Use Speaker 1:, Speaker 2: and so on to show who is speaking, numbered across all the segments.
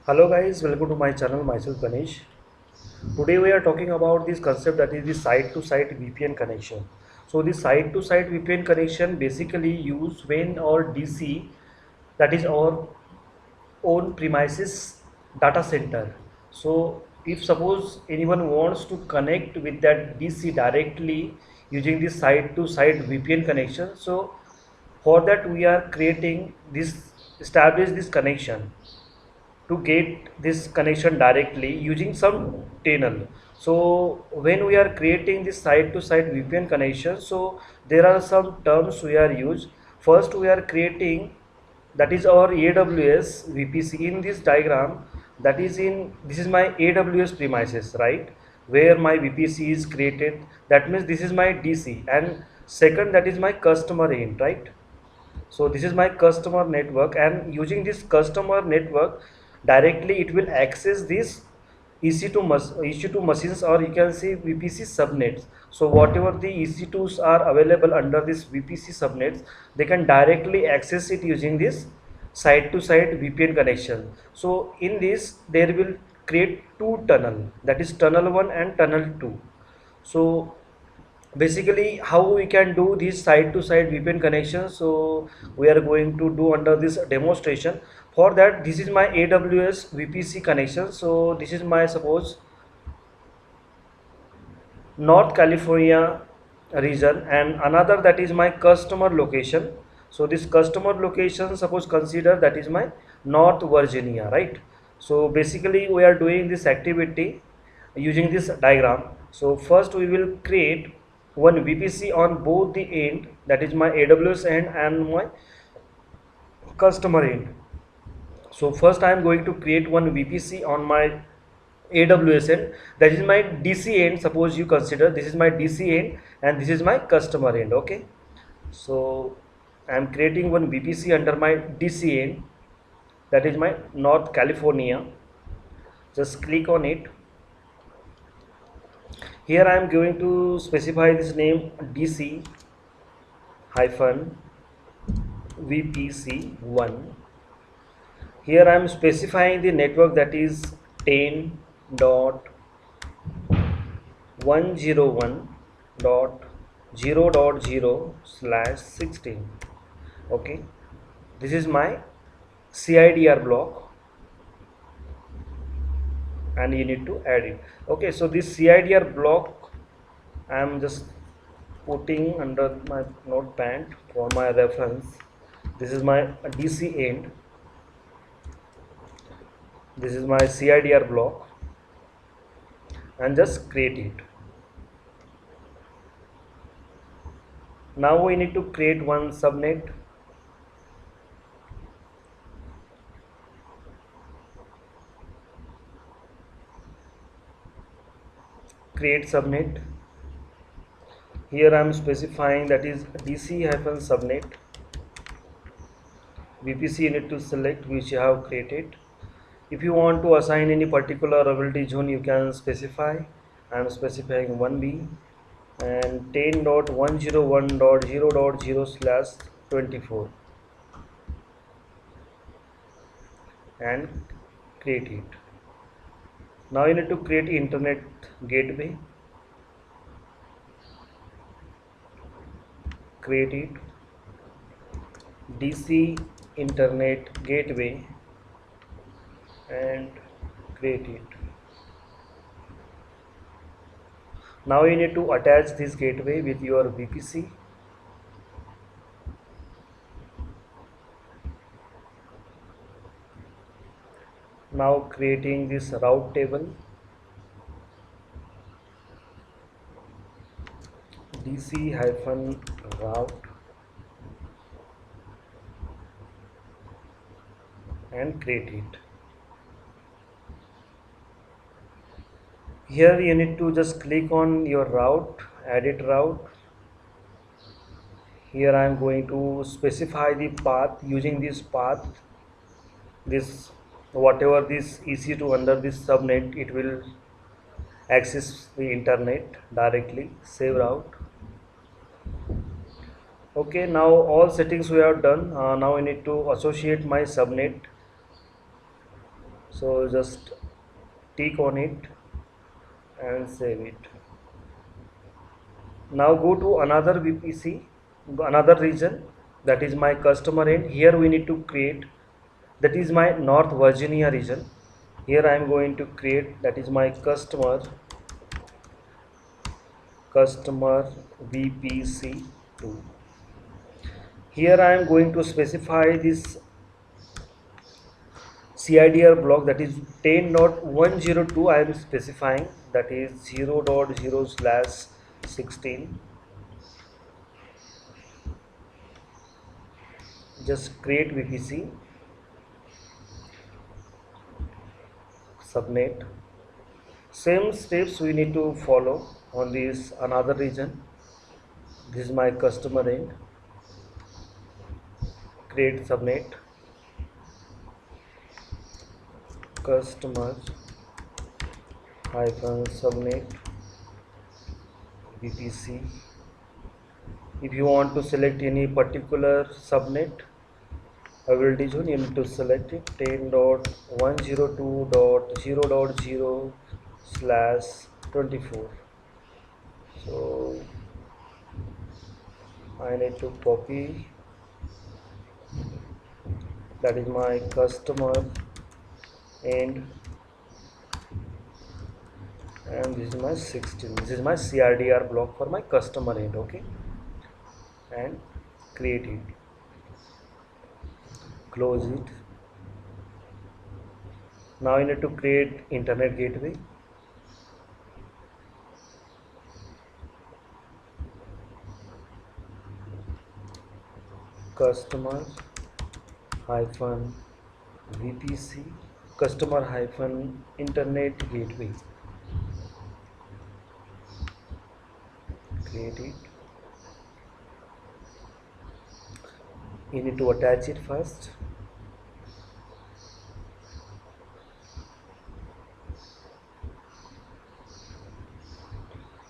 Speaker 1: Hello guys, welcome to my channel. Myself Ganesh. Today we are talking about this concept that is the site-to-site VPN connection. So the site-to-site VPN connection basically used when our DC, that is our own premises data center. So if suppose anyone wants to connect with that DC directly using the site-to-site VPN connection, so for that we are creating this, establish this connection to get this connection directly using some tunnel. So when we are creating this site to site VPN connection, so there are some terms we are used. First we are creating, that is our AWS VPC in this diagram. That is in, this is my AWS premises, right, where my VPC is created. That means this is my DC, and second, that is my customer end, right. So this is my customer network, and using this customer network directly it will access this EC2 machines, or you can say VPC subnets. So whatever the EC2s are available under this VPC subnets, they can directly access it using this site to site VPN connection. So in this there will create two tunnel, that is tunnel 1 and tunnel 2. So basically how we can do this side to side VPN connection, so we are going to do under this demonstration. For that, this is my AWS VPC connection. So this is my, suppose, North California region, and another, that is my customer location. So this customer location, suppose consider that is my North Virginia, right. So basically we are doing this activity using this diagram. So first we will create one VPC on both the end, that is my AWS end and my customer end. So first I am going to create one VPC on my AWS end, that is my DC end. Suppose you consider this is my DC end and this is my customer end. Okay, so I am creating one VPC under my DC end, that is my North California. Just click on it. Here I am going to specify this name DC hyphen VPC1. Here I am specifying the network, that is 10.101.0.0/16. okay, this is my CIDR block, and you need to add it. Okay, so this CIDR block I am just putting under my notepad for my reference. This is my DC end, this is my CIDR block, and just create it. Now we need to create one subnet. Create subnet. Here I am specifying, that is DC hyphen subnet. VPC you need to select which you have created. If you want to assign any particular availability zone, you can specify. I am specifying 1B and 10.101.0.0/24 and create it. Now you need to create internet gateway. Create it, DC internet gateway, and create it. Now you need to attach this gateway with your VPC. Now creating this route table, DC hyphen route, and create it. Here you need to just click on your route, edit route. Here I am going to specify the path. Using this path, this whatever this EC2 under this subnet, it will access the internet directly. Save route. Okay, now all settings we have done. Now I need to associate my subnet. So just tick on it and save it. Now go to another VPC, another region, that is my customer end. Here we need to create, that is my North Virginia region. Here I am going to create, that is my customer VPC2. Here I am going to specify this CIDR block, that is 10.102. I am specifying, that is 0.0/16. Just create VPC, subnet. Same steps we need to follow on this another region. This is my customer end. Create subnet, customer hyphen subnet VPC. If you want to select any particular subnet, I will teach you need to select it 10.102.0.0/24. So I need to copy, that is my customer end, and this is my 16. This is my CRDR block for my customer end. Okay, and create it, close it. Now you need to create internet gateway. Customer hyphen VPC, customer hyphen internet gateway. Create it. You need to attach it first.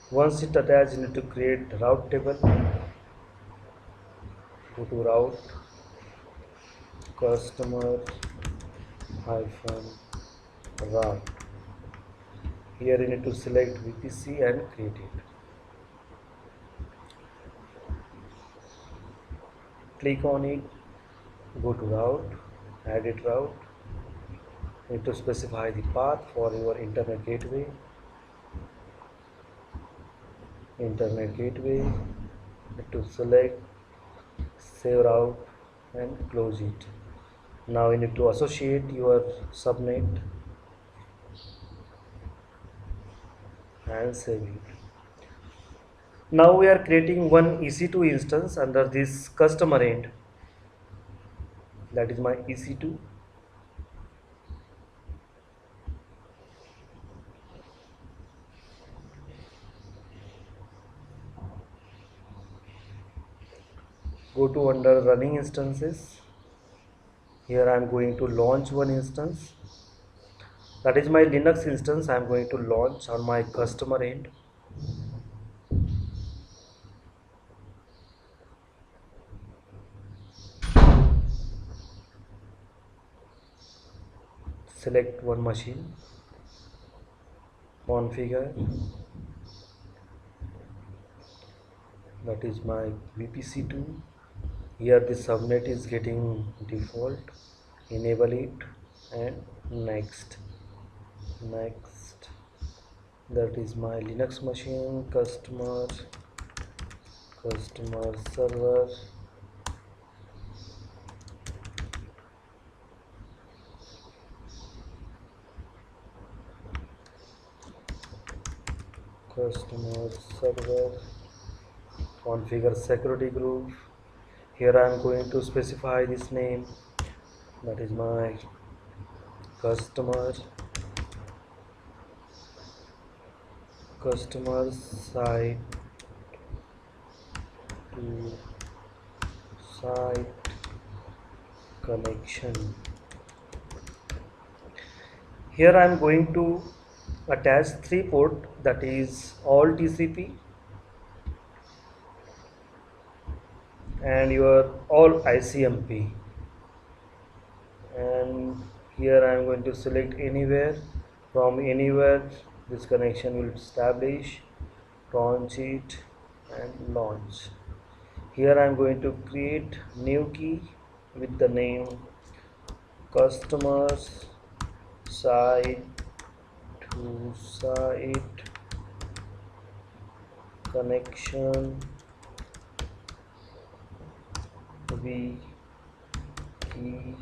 Speaker 1: Once it attached, you need to create route table. Go to route, customer hyphen route. Here you need to select VPC and create it. Click on it, go to route, edit route. You need to specify the path for your internet gateway. Internet gateway, need to select, save route and close it. Now you need to associate your subnet and save it. Now we are creating one EC2 instance under this customer end, that is my EC2. Go to under running instances. Here I am going to launch one instance, that is my Linux instance. I am going to launch on my customer end. Select one machine, configure, that is my VPC2. Here the subnet is getting default, enable it and next. That is my Linux machine, customer server, configure security group. Here I am going to specify this name, that is my customer site to site connection. Here I am going to attach 3 port, that is all TCP and your all ICMP, and Here I am going to select anywhere. From anywhere this connection will establish, launch it and launch. Here I am going to create new key with the name customers site to site connection v key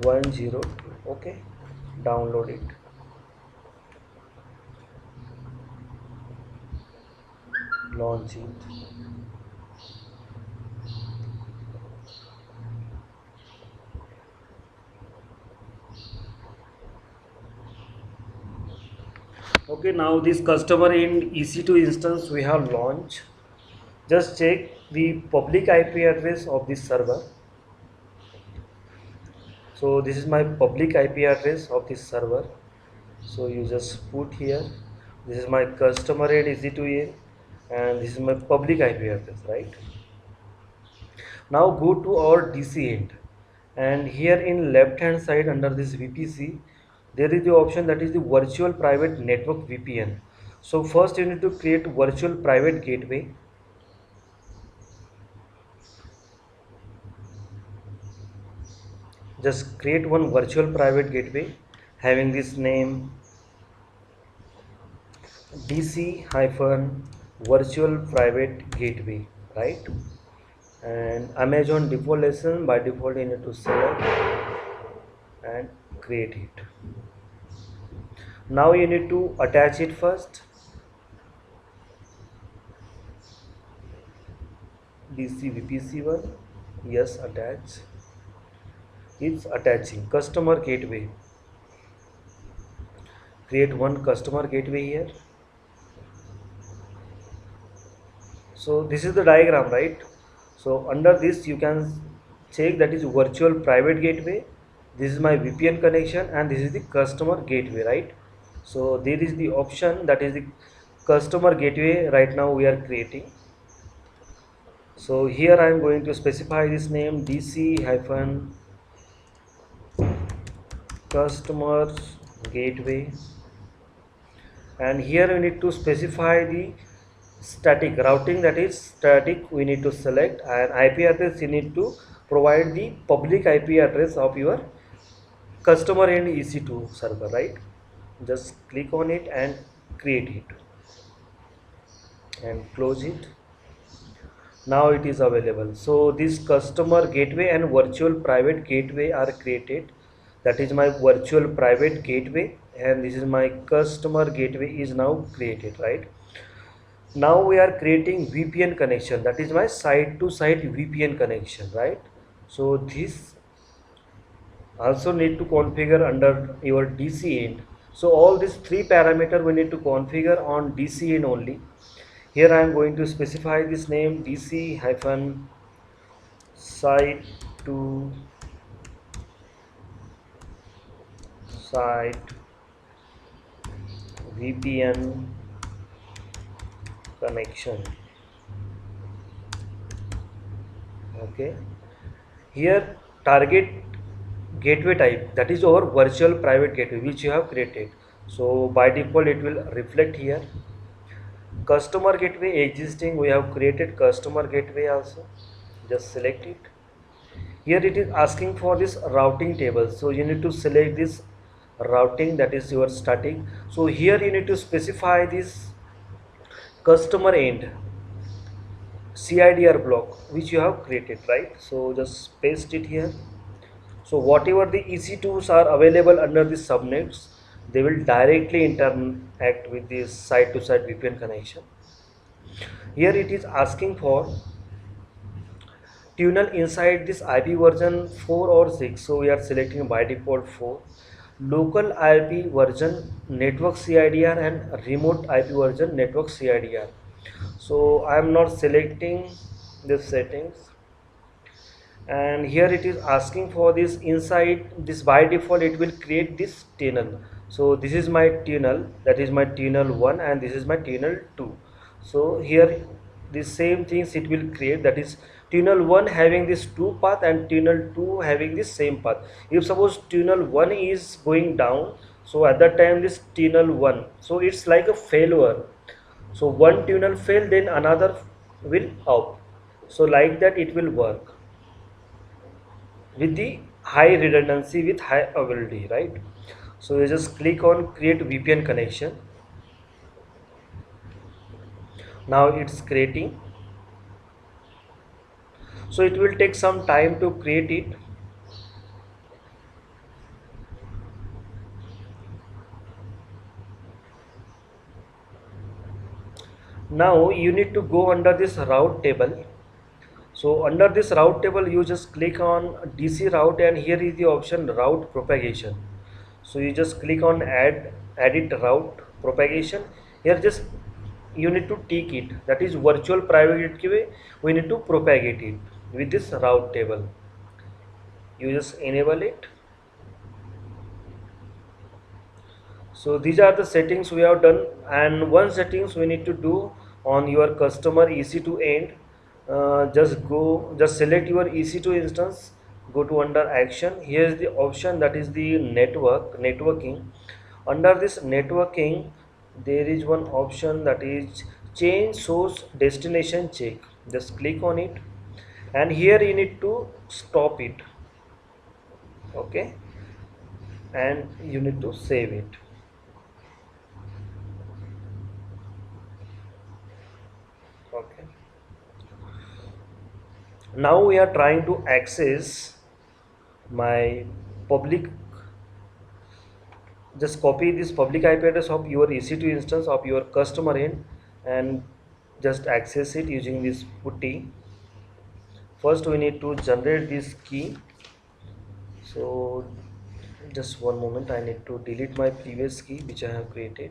Speaker 1: 102. Okay, download it. Launch it. Okay, now this customer in EC2 instance we have launched. Just check the public IP address of this server. So this is my public IP address of this server. So you just put here, this is my customer at EC2A and this is my public IP address, right? Now go to our DC end, and here in left hand side under this VPC there is the option that is the virtual private network VPN. So first you need to create virtual private gateway. Just create one virtual private gateway having this name DC hyphen virtual private gateway, right? And Amazon default license, by default you need to select and create it. Now you need to attach it first. DC VPC1, yes, attach. It's attaching customer gateway. Create one customer gateway here. So this is the diagram, right? So under this you can check that is virtual private gateway. This is my VPN connection and this is the customer gateway, right? So there is the option that is the customer gateway right now we are creating. So here I am going to specify this name DC hyphen customers gateway, and here we need to specify the static routing, that is static we need to select, and IP address you need to provide the public IP address of your customer and EC2 server, right? Just click on it and create it and close it. Now it is available. So this customer gateway and virtual private gateway are created. That is my virtual private gateway and this is my customer gateway is now created, right? Now we are creating VPN connection, that is my site to site VPN connection, right? So this also need to configure under your DC end. So all these three parameters we need to configure on DC end only. Here I am going to specify this name DC hyphen site to site VPN connection. Okay, here target gateway type, that is our virtual private gateway which you have created. So by default it will reflect here. Customer gateway existing, we have created customer gateway also. Just select it. Here it is asking for this routing table, so you need to select this routing, that is your static. So here you need to specify this customer end CIDR block which you have created, right? So just paste it here. So whatever the EC2s are available under the subnets, they will directly interact with this site to site VPN connection. Here it is asking for tunnel inside this IP version 4 or 6, so we are selecting by default 4. Local IP version network CIDR and remote IP version network CIDR. So I am not selecting this settings, and here it is asking for this inside this, by default it will create this tunnel. So this is my tunnel, that is my tunnel 1 and this is my tunnel 2. So here the same things it will create, that is tunnel 1 having this two path and tunnel 2 having this same path. If suppose tunnel 1 is going down, so at that time this tunnel 1, so it's like a failure. So one tunnel fail, then another will up. So like that it will work with the high redundancy, with high availability, right? So you just click on create VPN connection. Now it's creating. So it will take some time to create it. Now you need to go under this route table. So under this route table, you just click on DC route, and here is the option route propagation. So you just click on edit route propagation. Here just you need to tick it, that is virtual private gateway. We need to propagate it with this route table. You just enable it. So these are the settings we have done, and one settings we need to do on your customer EC2 end. Just select your EC2 instance, go to under action. Here is the option, that is the networking. Under this networking, there is one option, that is change source destination check. Just click on it, and here you need to stop it. Okay, and you need to save it. Okay, now we are trying to access my public. Just copy this public IP address of your EC2 instance of your customer end, and just access it using this putty. First we need to generate this key. So just one moment, I need to delete my previous key which I have created.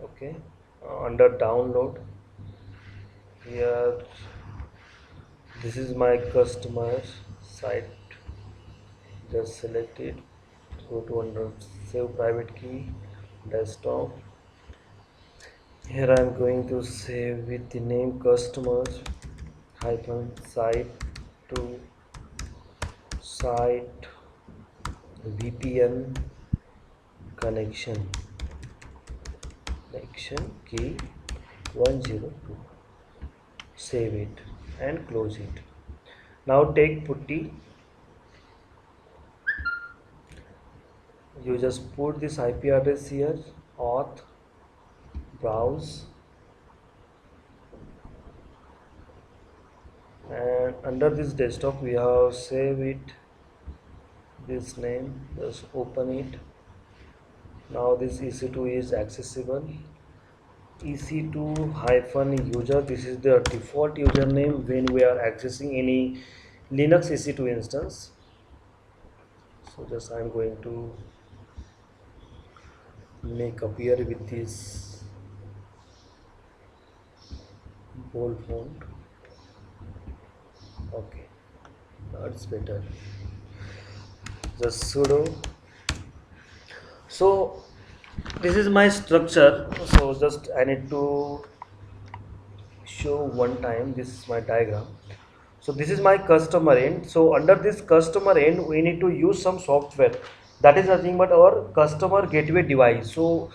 Speaker 1: Okay, under download, here this is my customer site. Just select it, go to under save private key, desktop. Here I am going to save with the name customers hyphen site to site VPN connection key 102. Save it and close it. Now take putty. You just put this IP address here, auth, browse, and under this desktop we have save it, this name, just open it. Now this EC2 is accessible. EC2 hyphen user, this is the default username when we are accessing any Linux EC2 instance. So just I am going to make appear with this bold font. Okay, that's better. Just sudo. So this is my structure. So just I need to show one time, this is my diagram. So this is my customer end. So under this customer end we need to use some software, that is nothing but our customer gateway device. So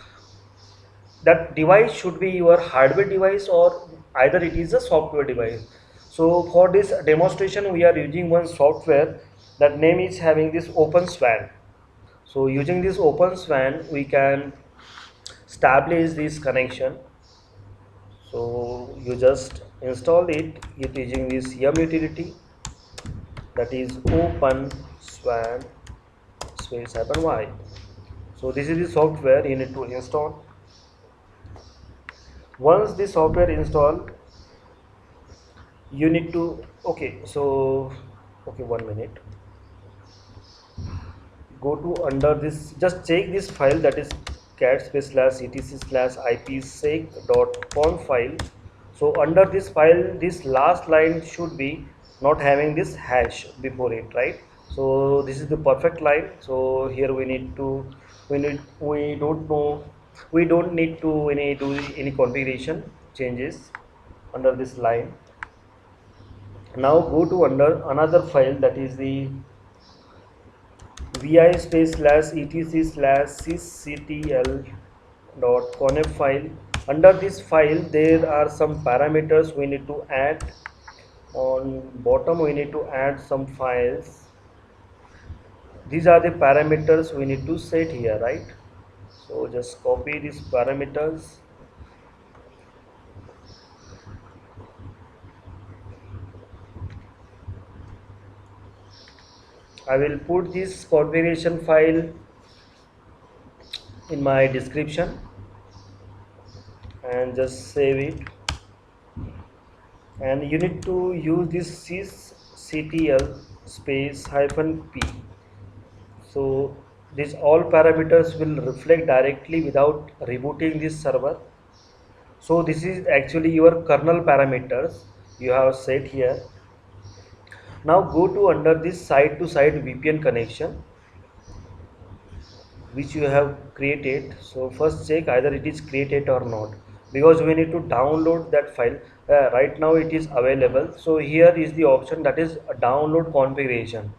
Speaker 1: that device should be your hardware device, or either it is a software device. So for this demonstration we are using one software, that name is having this OpenSWAN. So using this OpenSWAN we can establish this connection. So you just install it using this yum utility, that is OpenSWAN space -y. So this is the software you need to install. Once the software installed, you need to, okay, one minute, go to under this, just check this file, that is cat space slash etc slash ipsec.conf file. So under this file, this last line should be not having this hash before it, right? So this is the perfect line. So here we need to, we don't need to do any configuration changes. under this line. Now go to under another file, that is the vi space slash etc slash sysctl dot conf file. Under this file there are some parameters we need to add. On bottom we need to add some files. These are the parameters we need to set here, right? So just copy these parameters. I will put this configuration file in my description and just save it. And you need to use this sysctl space -p. So these all parameters will reflect directly without rebooting this server. So this is actually your kernel parameters you have set here. Now go to under this side to side VPN connection which you have created. So first check either it is created or not, because we need to download that file. Right now it is available, so here is the option, that is a download configuration,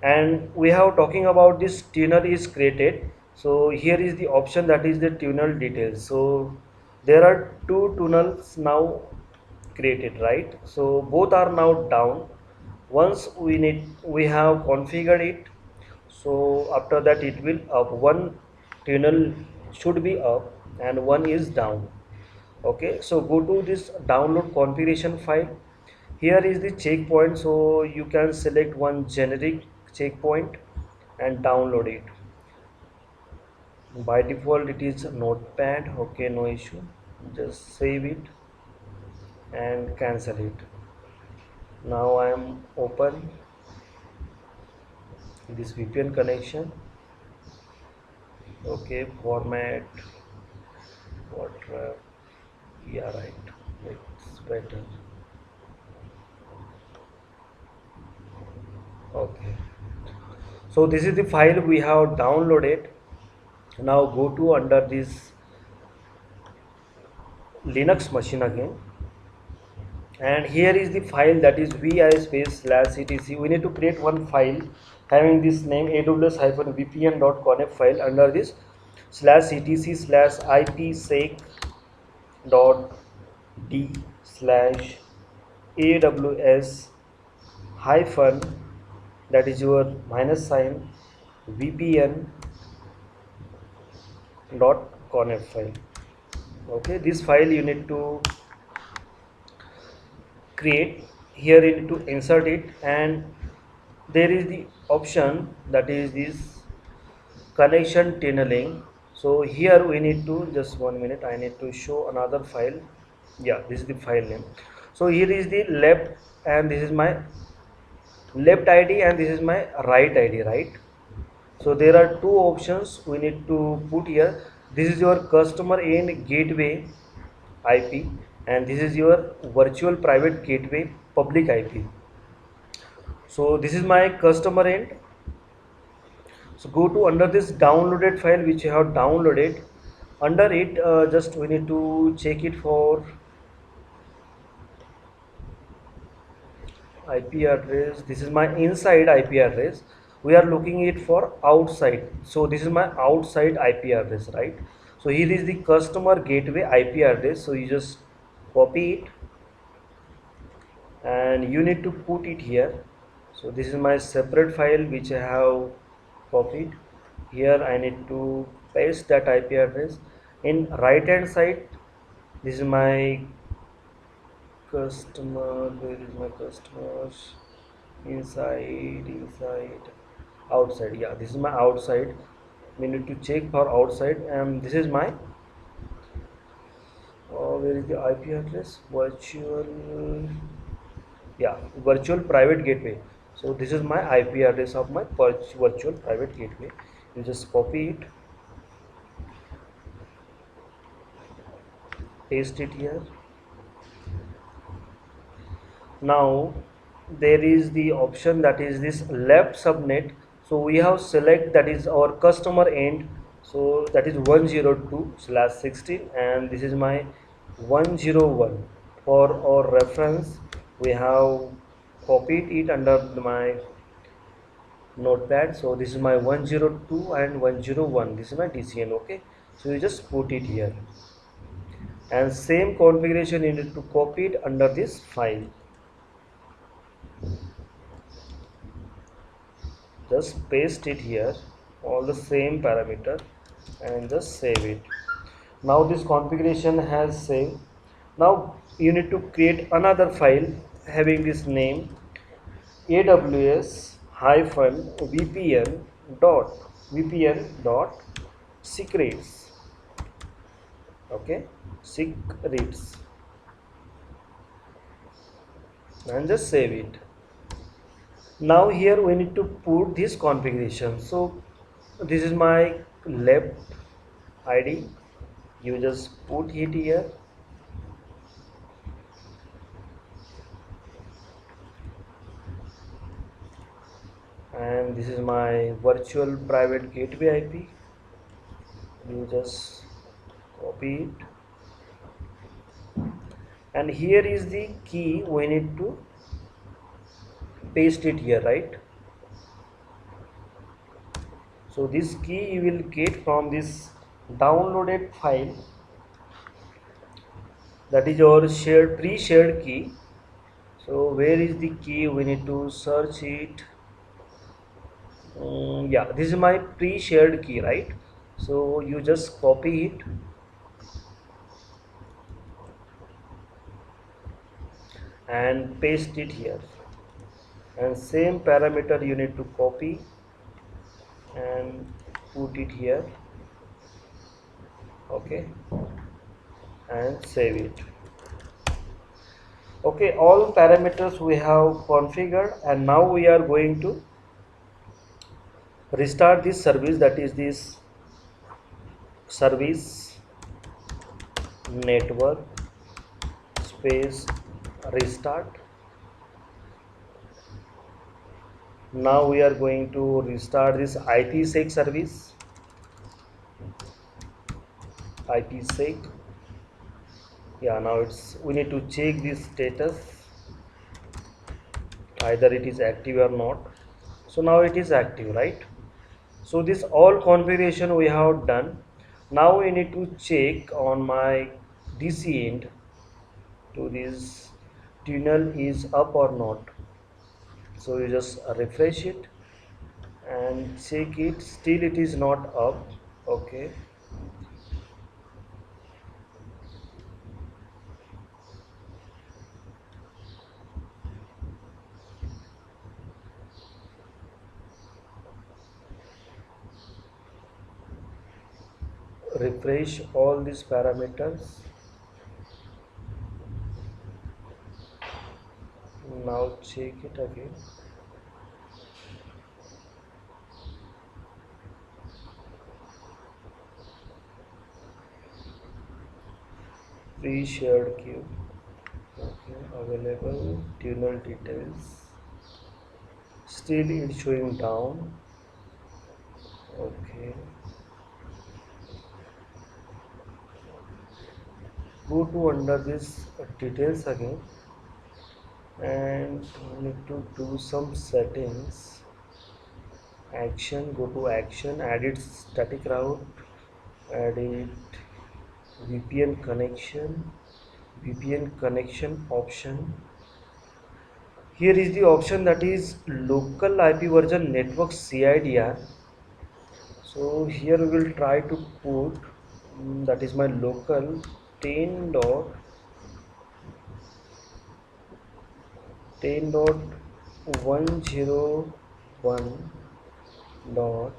Speaker 1: and we have talking about this tunnel is created. So here is the option, that is the tunnel details. So there are two tunnels now created, right? So both are now down. Once we have configured it, so after that it will up. One tunnel should be up and one is down. Okay, so go to this download configuration file. Here is the checkpoint, so you can select one generic checkpoint and download it. By default it is notepad. Okay, no issue, just save it and cancel it. Now I am open this VPN connection. Okay, format what yeah, right, it's better. Okay, so this is the file we have downloaded. Now go to under this Linux machine again, and here is the file, that is vi space slash etc. We need to create one file having this name aws-vpn.conf file. Under this slash etc slash ipsec dot d slash aws hyphen, that is your minus sign vpn dot conf file. Okay, this file you need to create. Here you need to insert it, and there is the option, that is this connection tunneling. So here we need to, just 1 minute, I need to show another file. Yeah, this is the file name. So here is the left, and this is my left id and this is my right id, right? So there are two options we need to put here. This is your customer end gateway IP, and this is your virtual private gateway public IP. So this is my customer end. So go to under this downloaded file which you have downloaded. Under it, just we need to check it for IP address. This is my inside IP address. We are looking it for outside. So this is my outside IP address, right? So here is the customer gateway IP address. So you just copy it and you need to put it here. So this is my separate file which I have copied. Here I need to paste that IP address. In right hand side, this is my customer. Where is my customers? Inside, outside. Yeah, this is my outside. We need to check for outside, and this is my where is the IP address? Virtual private gateway. So this is my IP address of my virtual private gateway. You just copy it, paste it here. Now there is the option, that is this left subnet. So we have select, that is our customer end. So that is 102/16, and this is my 101 for our reference we have copied it under my notepad. So this is my 102 and 101, this is my DCN. Okay, so you just put it here, and same configuration you need to copy it under this file. Just paste it here, all the same parameter, and just save it. Now this configuration has saved. Now you need to create another file having this name aws hyphen vpn dot secrets. Okay, secrets, and just save it. Now here we need to put this configuration. So this is my left id, you just put it here, and this is my virtual private gateway IP, you just copy it, and here is the key we need to paste it here, right? So this key you will get from this downloaded file, that is your shared pre-shared key. So where is the key, we need to search it. Yeah, this is my pre-shared key, right? So you just copy it and paste it here, and same parameter you need to copy and put it here. Okay, and save it. Okay, all parameters we have configured, and now we are going to restart this service, that is this service network space restart. Now we are going to restart this IPsec service, IPsec. Yeah, now it's, we need to check this status, either it is active or not. So now it is active, right? So this all configuration we have done. Now we need to check on my DC end to this tunnel is up or not. So you just refresh it and check it, still it is not up. Okay, refresh all these parameters. Now check it again. Pre-shared queue. Okay, available tunnel details. Still it's showing down. Okay, go to under this details again, and we need to do some settings. Action, go to action, edit static route, edit VPN connection option. Here is the option, that is local IP version network CIDR. So here we will try to put that is my local 10 dot 10.101 dot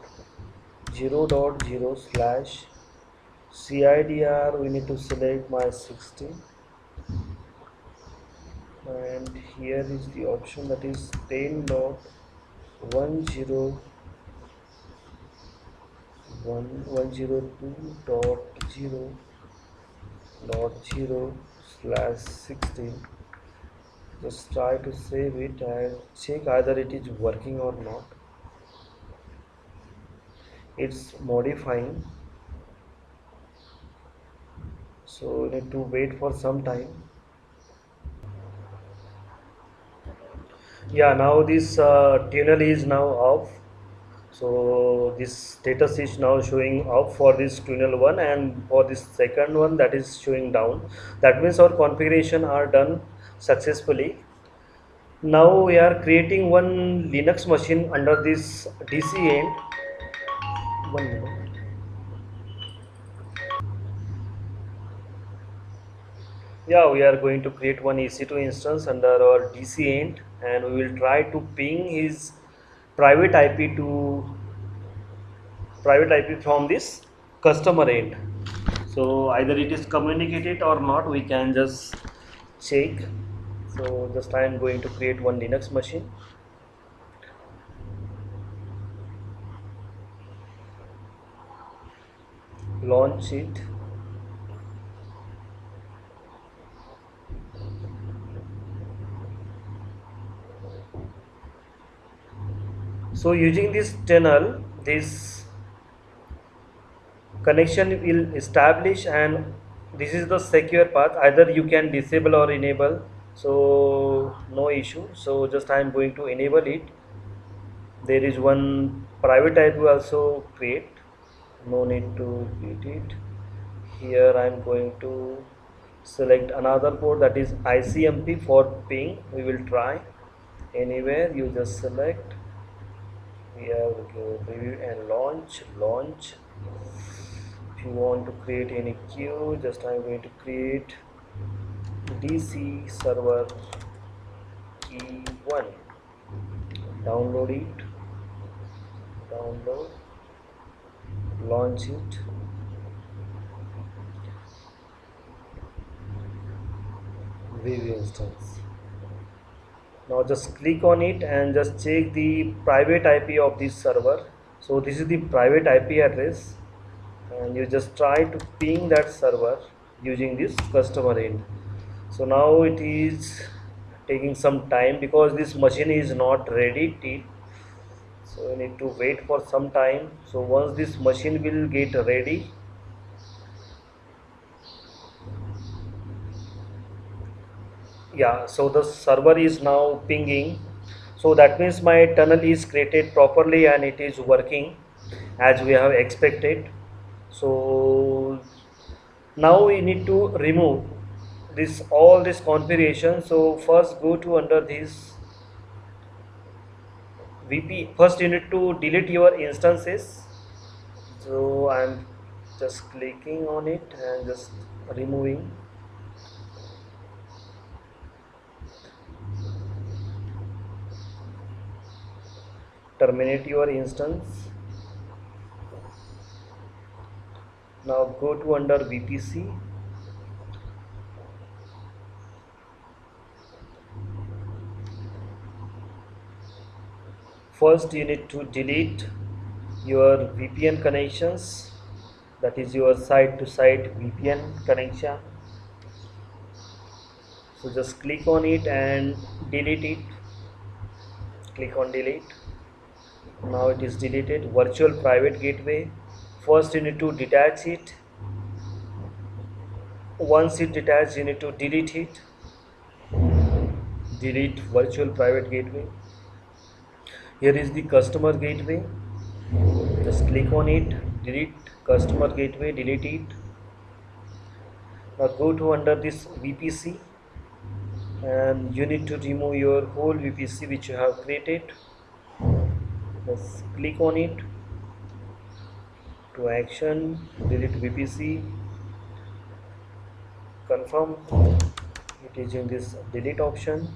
Speaker 1: 0.0 slash CIDR. We need to select my 16, and here is the option, that is 10.102.0.0 slash 16. Just try to save it and check either it is working or not. It's modifying, so you need to wait for some time. Yeah, now this tunnel is now off. So this status is now showing up for this tunnel one, and for this second one that is showing down. That means our configuration are done successfully. Now we are creating one Linux machine under this DC end. One minute. Yeah, we are going to create one EC2 instance under our DC end, and we will try to ping his private IP to private IP from this customer end. So either it is communicated or not, we can just check. So just I am going to create one Linux machine, launch it. So using this tunnel, this connection will establish, and this is the secure path. Either you can disable or enable, so no issue. So just I am going to enable it. There is one private IP also create, no need to create it. Here I am going to select another port, that is ICMP for ping. We will try anywhere, you just select. Here we go, preview and launch. If you want to create any queue, just I'm going to create DC server E1, download it, download, launch it. View instance. Now just click on it and just check the private IP of this server. So this is the private IP address, and you just try to ping that server using this customer end. So now it is taking some time because this machine is not ready till, so you need to wait for some time. So once this machine will get ready, yeah, so the server is now pinging. So that means my tunnel is created properly and it is working as we have expected. So now we need to remove this all this configuration. So first go to under this VP. First you need to delete your instances. So I'm just clicking on it and just removing. Terminate your instance. Now go to under VPC. First you need to delete your VPN connections, that is your site to site VPN connection. So just click on it and delete it. Click on delete. Now it is deleted. Virtual private gateway, first you need to detach it. Once it detached, you need to delete it. Delete virtual private gateway. Here is the customer gateway, just click on it, delete customer gateway, delete it. Now go to under this VPC, and you need to remove your whole VPC which you have created. Just click on it, to action, delete VPC, confirm. It is in this delete option.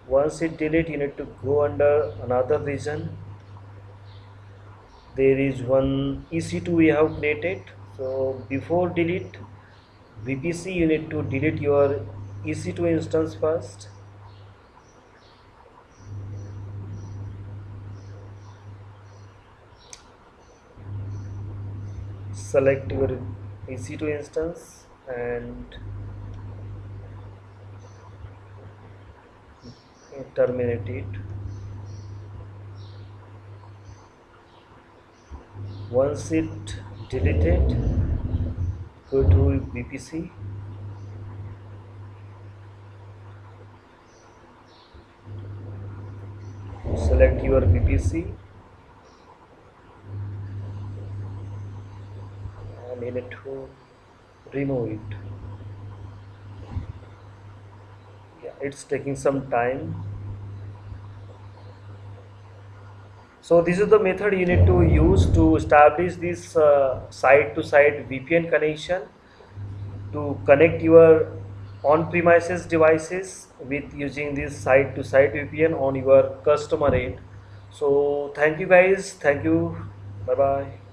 Speaker 1: Once it delete, you need to go under another region. There is one EC2 we have created. So before delete VPC, you need to delete your EC2 instance first. Select your EC2 instance and terminate it. Once it deleted, go to VPC. select your VPC and you need to remove it. Yeah, it's taking some time. So this is the method you need to use to establish this site-to-site VPN connection to connect your on-premises devices with using this site-to-site VPN on your customer end. So thank you guys. Thank you. Bye bye.